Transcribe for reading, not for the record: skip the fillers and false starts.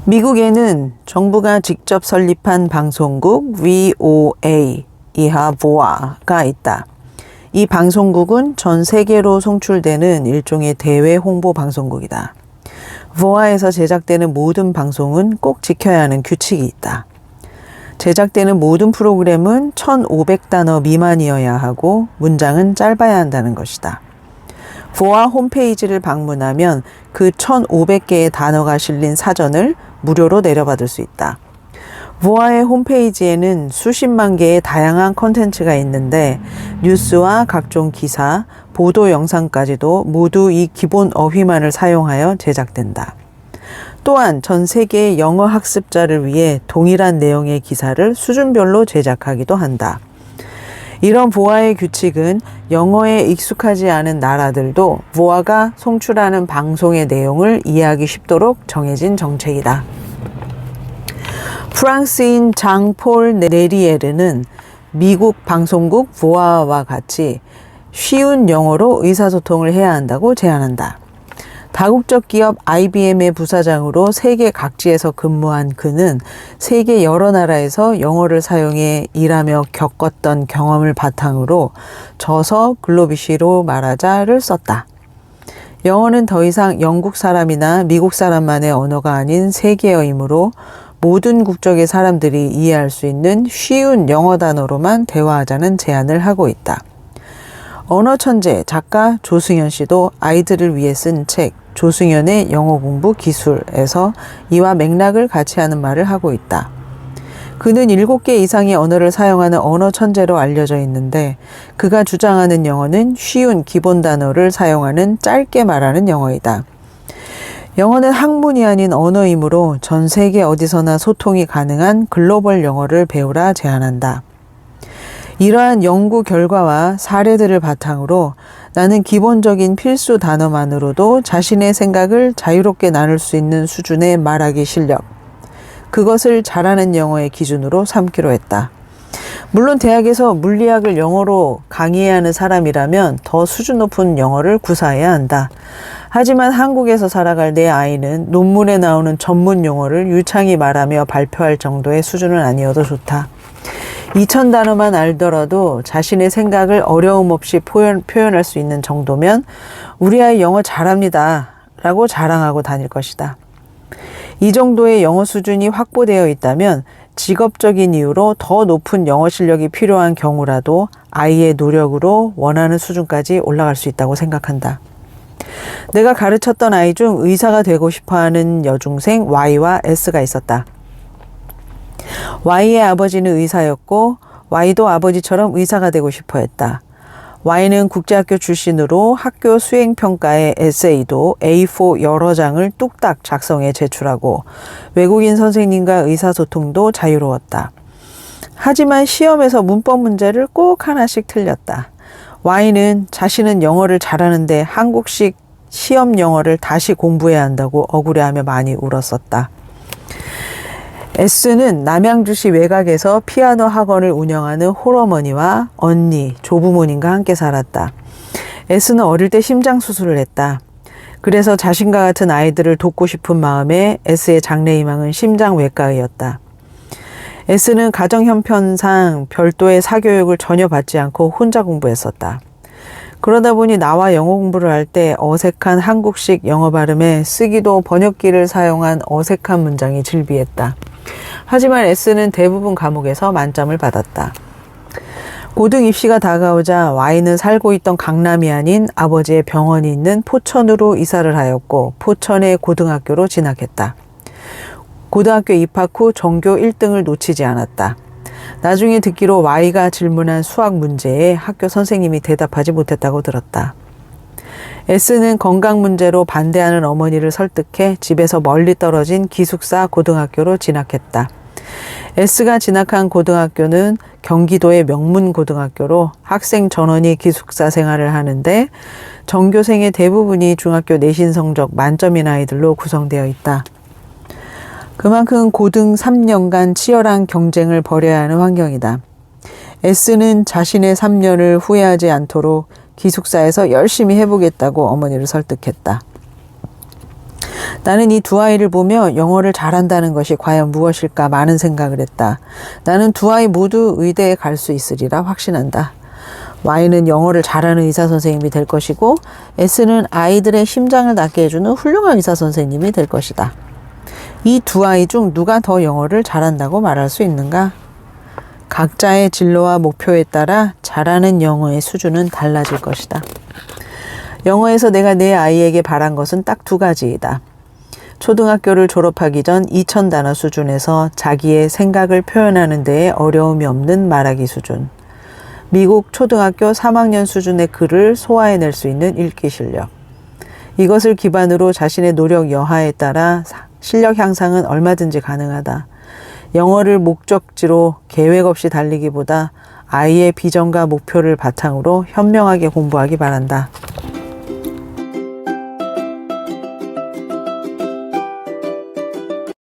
미국에는 정부가 직접 설립한 방송국 VOA, 이하 VOA가 있다. 이 방송국은 전 세계로 송출되는 일종의 대외 홍보 방송국이다. VOA에서 제작되는 모든 방송은 꼭 지켜야 하는 규칙이 있다. 제작되는 모든 프로그램은 1500단어 미만이어야 하고 문장은 짧아야 한다는 것이다. VOA 홈페이지를 방문하면 그 1500개의 단어가 실린 사전을 무료로 내려받을 수 있다. VOA의 홈페이지에는 수십만 개의 다양한 콘텐츠가 있는데 뉴스와 각종 기사, 보도 영상까지도 모두 이 기본 어휘만을 사용하여 제작된다. 또한 전 세계의 영어 학습자를 위해 동일한 내용의 기사를 수준별로 제작하기도 한다. 이런 VOA의 규칙은 영어에 익숙하지 않은 나라들도 VOA가 송출하는 방송의 내용을 이해하기 쉽도록 정해진 정책이다. 프랑스인 장-폴 네리에르는 미국 방송국 VOA와 같이 쉬운 영어로 의사소통을 해야 한다고 제안한다. 다국적 기업 IBM의 부사장으로 세계 각지에서 근무한 그는 세계 여러 나라에서 영어를 사용해 일하며 겪었던 경험을 바탕으로 저서 글로비시로 말하자를 썼다. 영어는 더 이상 영국 사람이나 미국 사람만의 언어가 아닌 세계어이므로 모든 국적의 사람들이 이해할 수 있는 쉬운 영어 단어로만 대화하자는 제안을 하고 있다. 언어천재 작가 조승연 씨도 아이들을 위해 쓴 책 조승연의 영어 공부 기술에서 이와 맥락을 같이 하는 말을 하고 있다. 그는 7개 이상의 언어를 사용하는 언어천재로 알려져 있는데 그가 주장하는 영어는 쉬운 기본 단어를 사용하는 짧게 말하는 영어이다. 영어는 학문이 아닌 언어이므로 전 세계 어디서나 소통이 가능한 글로벌 영어를 배우라 제안한다. 이러한 연구 결과와 사례들을 바탕으로 나는 기본적인 필수 단어만으로도 자신의 생각을 자유롭게 나눌 수 있는 수준의 말하기 실력, 그것을 잘하는 영어의 기준으로 삼기로 했다. 물론 대학에서 물리학을 영어로 강의해야 하는 사람이라면 더 수준 높은 영어를 구사해야 한다. 하지만 한국에서 살아갈 내 아이는 논문에 나오는 전문 용어를 유창히 말하며 발표할 정도의 수준은 아니어도 좋다. 2000단어만 알더라도 자신의 생각을 어려움 없이 표현할 수 있는 정도면 우리 아이 영어 잘합니다 라고 자랑하고 다닐 것이다. 이 정도의 영어 수준이 확보되어 있다면 직업적인 이유로 더 높은 영어 실력이 필요한 경우라도 아이의 노력으로 원하는 수준까지 올라갈 수 있다고 생각한다. 내가 가르쳤던 아이 중 의사가 되고 싶어하는 여중생 Y와 S가 있었다. Y의 아버지는 의사였고 Y도 아버지처럼 의사가 되고 싶어 했다. Y는 국제학교 출신으로 학교 수행평가의 에세이도 A4 여러 장을 뚝딱 작성해 제출하고 외국인 선생님과 의사소통도 자유로웠다. 하지만 시험에서 문법 문제를 꼭 하나씩 틀렸다. Y는 자신은 영어를 잘하는데 한국식 시험 영어를 다시 공부해야 한다고 억울해하며 많이 울었었다. S는 남양주시 외곽에서 피아노 학원을 운영하는 홀어머니와 언니, 조부모님과 함께 살았다. S는 어릴 때 심장 수술을 했다. 그래서 자신과 같은 아이들을 돕고 싶은 마음에 S의 장래희망은 심장외과의였다. S는 가정 형편상 별도의 사교육을 전혀 받지 않고 혼자 공부했었다. 그러다 보니 나와 영어 공부를 할 때 어색한 한국식 영어 발음에 쓰기도 번역기를 사용한 어색한 문장이 즐비했다. 하지만 S는 대부분 과목에서 만점을 받았다. 고등 입시가 다가오자 Y는 살고 있던 강남이 아닌 아버지의 병원이 있는 포천으로 이사를 하였고 포천의 고등학교로 진학했다. 고등학교 입학 후 전교 1등을 놓치지 않았다. 나중에 듣기로 Y가 질문한 수학 문제에 학교 선생님이 대답하지 못했다고 들었다. S는 건강 문제로 반대하는 어머니를 설득해 집에서 멀리 떨어진 기숙사 고등학교로 진학했다. S가 진학한 고등학교는 경기도의 명문 고등학교로 학생 전원이 기숙사 생활을 하는데 전교생의 대부분이 중학교 내신 성적 만점인 아이들로 구성되어 있다. 그만큼 고등 3년간 치열한 경쟁을 벌여야 하는 환경이다. S는 자신의 3년을 후회하지 않도록 기숙사에서 열심히 해보겠다고 어머니를 설득했다. 나는 이 두 아이를 보며 영어를 잘한다는 것이 과연 무엇일까 많은 생각을 했다. 나는 두 아이 모두 의대에 갈 수 있으리라 확신한다. Y는 영어를 잘하는 의사 선생님이 될 것이고 S는 아이들의 심장을 낫게 해주는 훌륭한 의사 선생님이 될 것이다. 이 두 아이 중 누가 더 영어를 잘한다고 말할 수 있는가? 각자의 진로와 목표에 따라 잘하는 영어의 수준은 달라질 것이다. 영어에서 내가 내 아이에게 바란 것은 딱 두 가지이다. 초등학교를 졸업하기 전 2000단어 수준에서 자기의 생각을 표현하는 데에 어려움이 없는 말하기 수준. 미국 초등학교 3학년 수준의 글을 소화해낼 수 있는 읽기 실력. 이것을 기반으로 자신의 노력 여하에 따라 실력 향상은 얼마든지 가능하다. 영어를 목적지로 계획 없이 달리기보다 아이의 비전과 목표를 바탕으로 현명하게 공부하기 바란다.